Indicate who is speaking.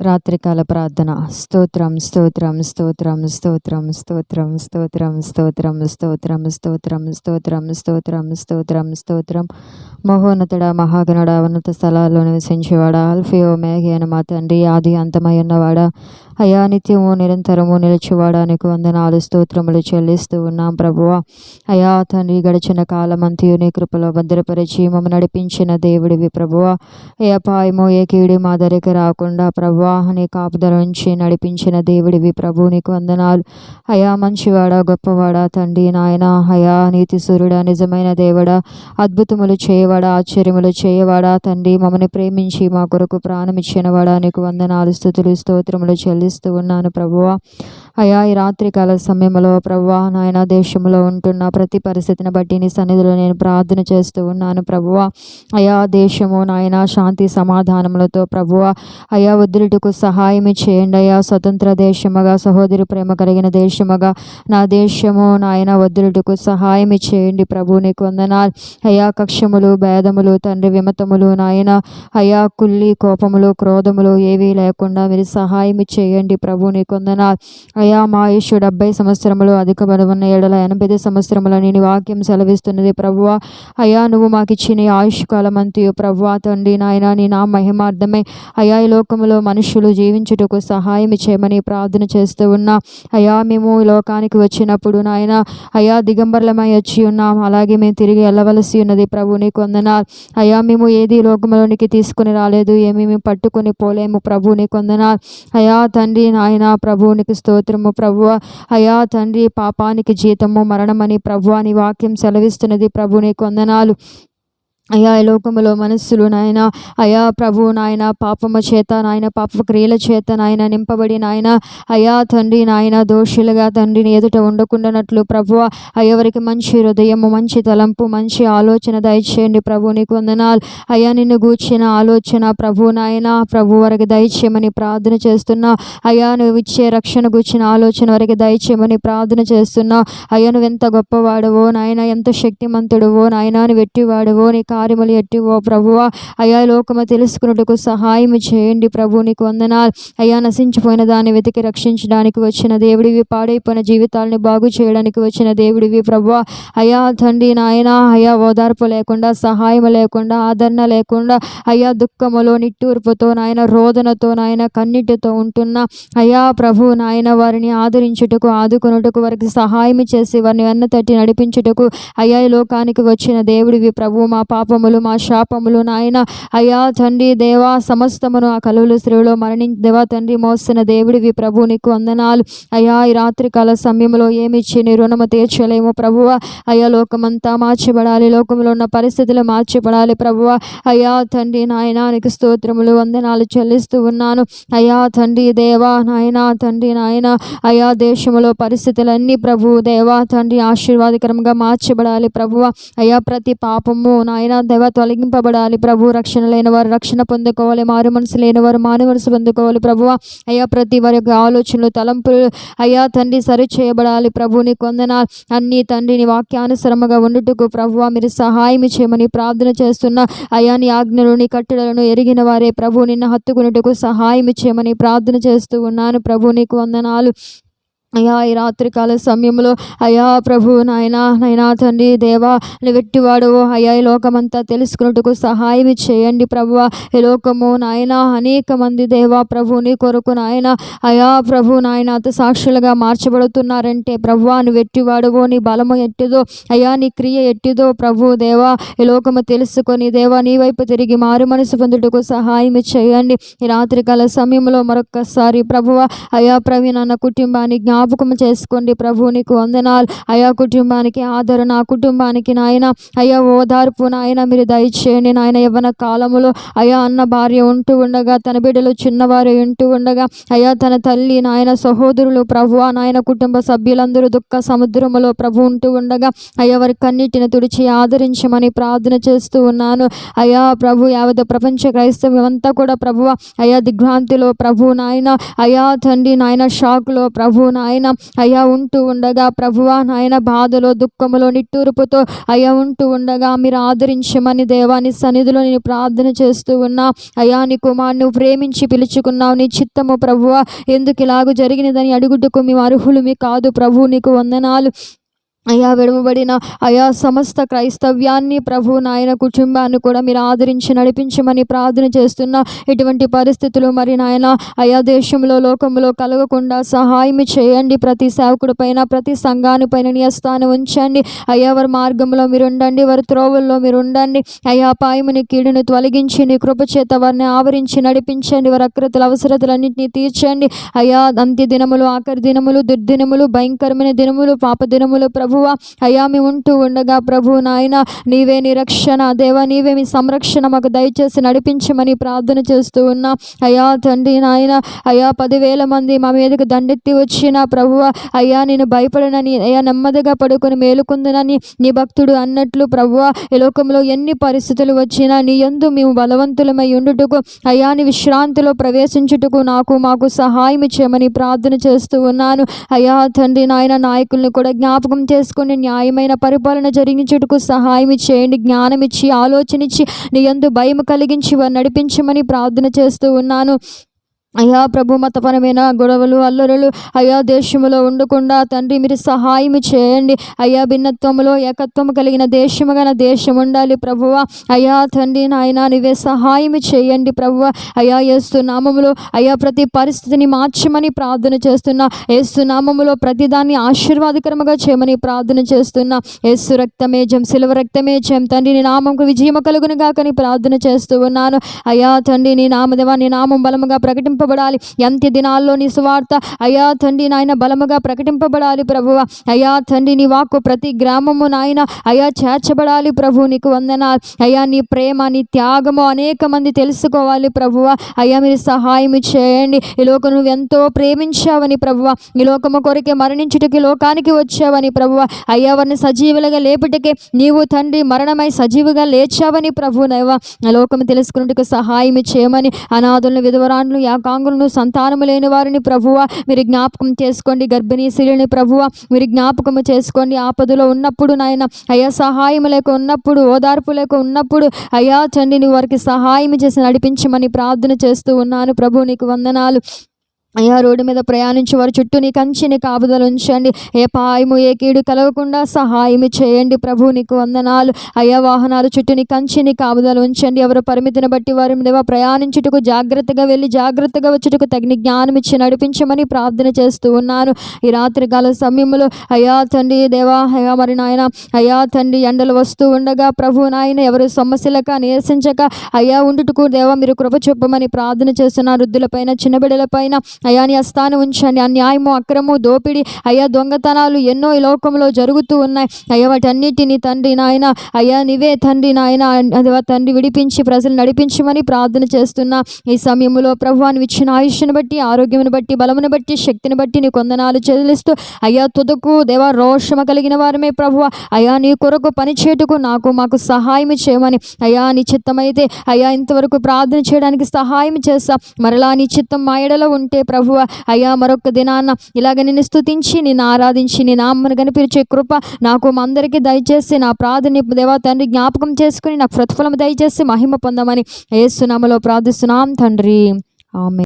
Speaker 1: రాత్రికాల ప్రార్థన. స్తోత్రం స్తోత్రం స్తోత్రం స్తోత్రం స్తోత్రం స్తోత్రం స్తోత్రం స్తోత్రం స్తోత్రం స్తోత్రం స్తోత్రం స్తోత్రం స్తోత్రం. మహోన్నతుడా, మహాగణుడా, ఉన్నత స్థలాల్లో నివసించేవాడా, ఆల్ఫా ఓమెగా అయిన మా తండ్రి, ఆది అంతమై ఉన్నవాడా, అయా నిత్యము నిరంతరము నిలిచేవాడా, నీకు వందనాలు స్తోత్రములు చెల్లిస్తూ ఉన్నాం ప్రభువా. అయా తండ్రి, గడిచిన కాలమంతయు నీ కృపలో భద్రపరిచి మమ్మ నడిపించిన దేవుడివి ప్రభువా. ఏ అపాయము ఏ కీడు మా దరికి రాకుండా ప్రభువా నీ కాపుదల నుంచి నడిపించిన దేవుడివి ప్రభు, నీకు వందనాలు. అయా మంచివాడా, గొప్పవాడా తండ్రి నాయన, అయా నీతి సూర్యుడా, నిజమైన దేవుడా, అద్భుతములు చేయవాడా, ఆశ్చర్యములు చేయవాడా తండ్రి, మమ్మల్ని ప్రేమించి మా కొరకు ప్రాణం ఇచ్చినవాడా, నీకు వందనాలు స్తుతులు స్తోత్రములు చెల్లిస్తూ ఉన్నాను ప్రభువా. అయా ఈ రాత్రికాల సమయంలో ప్రభువా నాయన, దేశంలో ఉంటున్న ప్రతి పరిస్థితిని బట్టి నీ సన్నిధిలో నేను ప్రార్థన చేస్తూ ఉన్నాను ప్రభువా. అయా దేశము నాయన శాంతి సమాధానములతో ప్రభువా అయా వదిలిటకు సహాయం చేయండి. అయా స్వతంత్ర దేశముగా, సహోదరి ప్రేమ కలిగిన దేశముగా నా దేశము నాయన వదిలిటకు సహాయం చేయండి ప్రభు, నీకు వందనాలు. అయా కక్షములు, భేదములు తండ్రి, విమతములు నాయన, అయా కుల్లి, కోపములు, క్రోధములు ఏవీ లేకుండా మీరు సహాయం చేయండి ప్రభు, నీకు వందనాలు. అయా మా ఆయుష్ 70 సంవత్సరములు, అధిక బలమున్న ఏడల 80 సంవత్సరములని నీ వాక్యం సెలవిస్తున్నది ప్రభువా. అయా నువ్వు మాకు ఇచ్చిన ఆయుష్ కాలమంతయు ప్రభువా తండ్రి నాయన, నీ నా మహిమార్థమై అయా ఈ లోకములో మనుషులు జీవించుటకు సహాయం చేయమని ప్రార్థన చేస్తూ ఉన్నా. అయా మేము ఈ లోకానికి వచ్చినప్పుడు నాయన అయా దిగంబర్లమై వచ్చి ఉన్నాం, అలాగే మేము తిరిగి వెళ్ళవలసి ఉన్నది ప్రభు, నీకు వందనాలు. అయా మేము ఏది లోకంలోనికి తీసుకుని రాలేదు, ఏమి మేము పట్టుకొని పోలేము ప్రభు, నీకు వందనాలు. అయా తండ్రి నాయన ప్రభు, నీకు స్తోత్రము ప్రభువా. అయా తండ్రి, పాపానికి జీతము మరణమని ప్రభువా నీ వాక్యం సెలవిస్తున్నది ప్రభు, నీకు వందనాలు. అయా ఈ లోకములో మనస్సులు నాయన అయా ప్రభు నాయన పాపము చేత నాయన, పాప క్రియల చేత నాయన నింపబడి నాయన అయా తండ్రి నాయన దోషులుగా తండ్రిని ఎదుట ఉండకుండానట్లు ప్రభువ ఎవరికి మంచి హృదయము, మంచి తలంపు, మంచి ఆలోచన దయచేయండి ప్రభు, నీకు వందనాలు. అయా నిన్ను గూర్చిన ఆలోచన ప్రభు నాయన ప్రభు వరకు దయచేయమని ప్రార్థన చేస్తున్నా. అయా నువ్వు ఇచ్చే రక్షణ గూర్చిన ఆలోచన వరకు దయచేయమని ప్రార్థన చేస్తున్నా. అయ్యా నువ్వు ఎంత గొప్పవాడవో నాయన, ఎంత శక్తిమంతుడువో నాయన, నువ్వు ఎట్టివాడవో, నీ కార్యములు ఎట్టివో ప్రభువా. అయా లోకము తెలుసుకున్నట్టుకు సహాయం చేయండి ప్రభు, నీకు వందనాలు. అయా నశించిపోయిన దాన్ని వెతికి రక్షించడానికి వచ్చిన దేవుడివి, పాడైపోయిన జీవితాలని బాగు చేయడానికి వచ్చిన దేవుడివి ప్రభువా. అయా తండ్రి నాయన అయా ఓదార్పు లేకుండా, సహాయం లేకుండా, ఆదరణ లేకుండా అయా దుఃఖములో, నిట్టూర్పుతో నాయన, రోదనతో నాయన, కన్నీటితో ఉంటున్న అయా ప్రభు నాయన వారిని ఆదరించుటకు, ఆదుకొనుటకు, వారికి సహాయం చేసి వారిని వెన్న తట్టి నడిపించుటకు అయా ఈ లోకానికి వచ్చిన దేవుడివి ప్రభు. మా పాపములు, మా శాపములు నాయన అయా తండ్రి దేవా సమస్తమును ఆ కలువలు శ్రీలో మరణించి దేవా తండ్రి మోస్తున్న దేవుడివి ప్రభు, నీకు వందనాలు. అయా ఈ రాత్రికాల సమయంలో ఏమిచ్చి నీ రుణము తీర్చలేము ప్రభువ. అయా లోకమంతా మార్చిపడాలి, లోకంలో ఉన్న పరిస్థితులు మార్చిపడాలి ప్రభువ. అయా తండ్రి నాయన నీకు స్తోత్రములు, వందనాలు చెల్లిస్తూ ఉన్నాను. అయా తండ్రి దేవా నాయన, తండ్రి నాయన అయా దేశంలో పరిస్థితులన్నీ ప్రభు దేవా తండ్రి ఆశీర్వాదకరంగా మార్చబడాలి ప్రభువ. అయా ప్రతి పాపము నాయన దేవ తొలగింపబడాలి ప్రభు. రక్షణ లేని వారు రక్షణ పొందుకోవాలి, మారు మనసు లేని వారు మారు మనసు పొందుకోవాలి ప్రభువ. అయ్యా ప్రతి వారి యొక్క ఆలోచనలు, తలంపులు అయ్యా తండ్రి సరి చేయబడాలి ప్రభు, నీకు వందనాలు. అన్ని తండ్రి నీ వాక్యానుసరముగా ఉండుటకు ప్రభువ మీరు సహాయం చేయమని ప్రార్థన చేస్తున్నా. అయా నీ ఆజ్ఞలు, నీ కట్టడలను ఎరిగిన వారే ప్రభు నిన్ను హత్తుకున్నట్టుకు సహాయం చేయమని ప్రార్థన చేస్తూ ఉన్నాను ప్రభు, నీకు వందనాలు. అయా ఈ రాత్రికాల సమయంలో అయా ప్రభు నాయనా నైనా తండ్రి దేవా వెట్టివాడవు అయా ఈ లోకమంతా తెలుసుకున్నట్టుకు సహాయం చేయండి ప్రభువ. ఈ లోకము నాయన అనేక మంది దేవా ప్రభు నీ కొరకు నాయన అయా ప్రభు నాయన సాక్షులుగా మార్చబడుతున్నారంటే ప్రభువా నువ్వు వెట్టివాడవు, నీ బలము ఎట్టిదో అయా, నీ క్రియ ఎట్టిదో ప్రభు దేవా. ఈ లోకము తెలుసుకొని దేవా నీ వైపు తిరిగి మారు మనసు పొందుటకు సహాయం చేయండి. ఈ రాత్రికాల సమయంలో మరొక్కసారి ప్రభువ అయా ప్రవీణ్ అన్న కుటుంబాన్ని జ్ఞాపకం చేసుకోండి ప్రభు, నీకు వందనాలు. అయా కుటుంబానికి ఆదరణ, కుటుంబానికి నాయన అయా ఓదార్పు నాయన మీరు దయచేయండి నాయన. యవ్వన కాలములో అయా అన్న భార్య ఉంటూ ఉండగా, తన బిడ్డలు చిన్నవారు ఉంటూ ఉండగా అయా తన తల్లి నాయన సహోదరులు ప్రభు నాయన కుటుంబ సభ్యులందరూ దుఃఖ సముద్రములో ప్రభు ఉంటూ ఉండగా అయా వారి కన్నిటిని తుడిచి ఆదరించమని ప్రార్థన చేస్తూ ఉన్నాను. అయా ప్రభు యావత్ ప్రపంచ క్రైస్తవం అంతా కూడా ప్రభు అయా దిగ్భ్రాంతిలో ప్రభు నాయన అయా తండ్రి నాయన షాక్లో ప్రభు నాయన నాయన అయ్యా ఉంటూ ఉండగా ప్రభువా నాయన బాధలో దుఃఖములో నిట్టూర్పుతో అయ్యా ఉంటూ ఉండగా మీరు ఆదరించమని దేవాని సన్నిధిలో నేను ప్రార్థన చేస్తూ ఉన్నా. అయ్యా నీ కుమారుని నువ్వు ప్రేమించి పిలుచుకున్నావు, నీ చిత్తము ప్రభువా ఎందుకు ఇలాగ జరిగినదని అడుగుటకు మేము అర్హులమి కాదు ప్రభు, నీకు వందనాలు. అయా విడవబడిన అయా సమస్త క్రైస్తవ్యాన్ని ప్రభు నాయన కుటుంబాన్ని కూడా మీరు ఆదరించి నడిపించమని ప్రార్థన చేస్తున్నా. ఇటువంటి పరిస్థితులు మరి నాయన అయా దేశంలో లోకంలో కలగకుండా సహాయం చేయండి. ప్రతి సేవకుడి పైన ప్రతి సంఘాని పైన నీ హస్తాన్ని ఉంచండి. అయ్యా వారి మార్గంలో మీరు ఉండండి, వారి త్రోవల్లో మీరు ఉండండి. అయా పాయముని కీడును తొలగించి నీ కృపచేత వారిని ఆవరించి నడిపించండి. వారి అక్రతల అవసరతలన్నింటినీ తీర్చండి. అయా అంత్య దినములు, ఆఖరి దినములు, దుర్దినములు, భయంకరమైన దినములు, పాప దినములు ప్రభు అయ్యా మేము ఉంటూ ఉండగా ప్రభు నాయన నీవే నీ రక్షణ దేవా, నీవే మీ సంరక్షణ మాకు దయచేసి నడిపించమని ప్రార్థన చేస్తూ ఉన్నా. అయ్యా తండ్రి నాయన అయ్యా 10,000 మంది మా మీదకు దండెత్తి వచ్చిన ప్రభువ అయ్యా నేను భయపడనని అయ్యా నెమ్మదిగా పడుకొని మేలుకుందనని నీ భక్తుడు అన్నట్లు ప్రభువ ఈ లోకంలో ఎన్ని పరిస్థితులు వచ్చినా నీ యందు మేము బలవంతులమై ఉండుటకు అయ్యా నీ విశ్రాంతిలో ప్రవేశించుటకు మాకు సహాయం చేయమని ప్రార్థన చేస్తూ ఉన్నాను. అయ్యా తండ్రి నాయన నాయకుల్ని కూడా జ్ఞాపకం చేసుకొని న్యాయమైన పరిపాలన జరిగించుటకు సహాయం చేయండి. జ్ఞానం ఇచ్చి ఆలోచన ఇచ్చి నీ యందు భయం కలిగించి వారు నడిపించమని ప్రార్థన చేస్తూ ఉన్నాను. అయ్యా ప్రభు మతపరమైన గొడవలు అల్లరులు అయ్యా దేశంలో ఉండకుండా తండ్రి మీరు సహాయం చేయండి. అయ్యా భిన్నత్వములో ఏకత్వము కలిగిన దేశముగా దేశం ఉండాలి ప్రభువ. అయ్యా తండ్రి నాయన నీవే సహాయం చేయండి ప్రభువ. అయ్యా యేసు నామములో అయ్యా ప్రతి పరిస్థితిని మార్చమని ప్రార్థన చేస్తున్నా. యేసు నామములో ప్రతిదాన్ని ఆశీర్వాదకరముగా చేయమని ప్రార్థన చేస్తున్నా. యేసు రక్తమే జం, సిలువ రక్తమే జం తండ్రి నీ నామంకు విజయము కలుగును గాకని ప్రార్థన చేస్తూ ఉన్నాను. అయ్యా తండ్రి నీ నామదేవా నీ నామం బలముగా ప్రకటింపబడాలి. అంత్య దినాల్లో నీ సువార్త అయ్యా తండ్రి నాయన బలముగా ప్రకటింపబడాలి ప్రభువ. అయ్యా తండ్రి నీ వాక్కు ప్రతి గ్రామము నాయన అయ్యా చేర్చబడాలి ప్రభు, నీకు వందనాలు. అయ్యా నీ ప్రేమ నీ త్యాగము అనేక మంది తెలుసుకోవాలి ప్రభువ. అయ్యా మీరు సహాయం చేయండి. ఈ లోకం నువ్వు ఎంతో ప్రేమించావని ప్రభువ, ఈ లోకము కొరకే మరణించుటకి లోకానికి వచ్చావని ప్రభువ. అయ్యా వారిని సజీవులుగా లేపుటకే నీవు తండ్రి మరణమై సజీవుగా లేచావని ప్రభు నైవ లోకము తెలుసుకున్నట్టుకు సహాయం చేయమని అనాథులను విధవరాండ్లు యాకాంగులను సంతానము లేని వారిని ప్రభువ మీరు జ్ఞాపకం చేసుకోండి. గర్భిణీ స్త్రీలని ప్రభువ మీరు జ్ఞాపకము చేసుకోండి. ఆపదలో ఉన్నప్పుడు నాయన అయ్యా సహాయం లేక ఉన్నప్పుడు ఓదార్పు లేక ఉన్నప్పుడు అయ్యా తండ్రి నువ్వు వారికి సహాయం చేసి నడిపించమని ప్రార్థన చేస్తూ ఉన్నాను ప్రభు, నీకు వందనాలు. అయ్యా రోడ్డు మీద ప్రయాణించి వారి చుట్టూ నీ కంచిని కాపుదలు ఉంచండి. ఏ పాయము ఏ కీడు కలగకుండా సహాయం చేయండి ప్రభు, నీకు వందనాలు. అయ్యా వాహనాలు చుట్టూ నీ కంచిని కాపుదలు ఉంచండి. ఎవరు పరిమితిని బట్టి వారి మీద ప్రయాణించుటకు జాగ్రత్తగా వెళ్ళి జాగ్రత్తగా వచ్చుటకు తగిన జ్ఞానం ఇచ్చి నడిపించమని ప్రార్థన చేస్తూ ఉన్నాను. ఈ రాత్రి కాల సమయంలో అయ్యా తండ్రి దేవా అయ్యా మరి నాయన అయ్యా తండ్రి ఎండలు వస్తూ ఉండగా ప్రభు నాయన ఎవరు సమస్యలక నిరసించక అయ్యా ఉండుటకు దేవా మీరు కృప చూపమని ప్రార్థన చేస్తున్నారు. వృద్ధులపైన చిన్నబిడ్డలపైన అయ్యా నీ హస్తాన్ని ఉంచండి. అన్యాయము అక్రము దోపిడి అయ్యా దొంగతనాలు ఎన్నో ఈ లోకంలో జరుగుతూ ఉన్నాయి. అయ్యా వాటన్నిటిని తండ్రి నాయన అయ్యా నీవే తండ్రి నాయన అదివా తండ్రి విడిపించి ప్రజలు నడిపించమని ప్రార్థన చేస్తున్నా. ఈ సమయంలో ప్రభువాన్ని ఇచ్చిన ఆయుష్ను బట్టి ఆరోగ్యమును బట్టి బలమును బట్టి శక్తిని బట్టి నీ కొందనాలు చెల్లిస్తూ అయ్యా తుదకు దేవా రోషము కలిగిన వారమే ప్రభువ అయ్యా నీ కొరకు పనిచేటుకు మాకు సహాయం చేయమని అయ్యా నీ చిత్తమైతే అయ్యా ఇంతవరకు ప్రార్థన చేయడానికి సహాయం చేస్తా. మరలా నీ చిత్తం మా ఎడలో ఉంటే ప్రభువ అయ్యా మరొక దినాన్న ఇలాగ నిన్ను స్తుతించి నిన్ను ఆరాధించి నీ నామమును కనిపించే కృప నాకు మా అందరికీ దయచేసి నా ప్రార్థన దేవా తండ్రి జ్ఞాపకం చేసుకుని నాకు ప్రతిఫలం దయచేసి మహిమ పొందమని యేసు నామములో ప్రార్థిస్తున్నాం తండ్రి, ఆమేన్.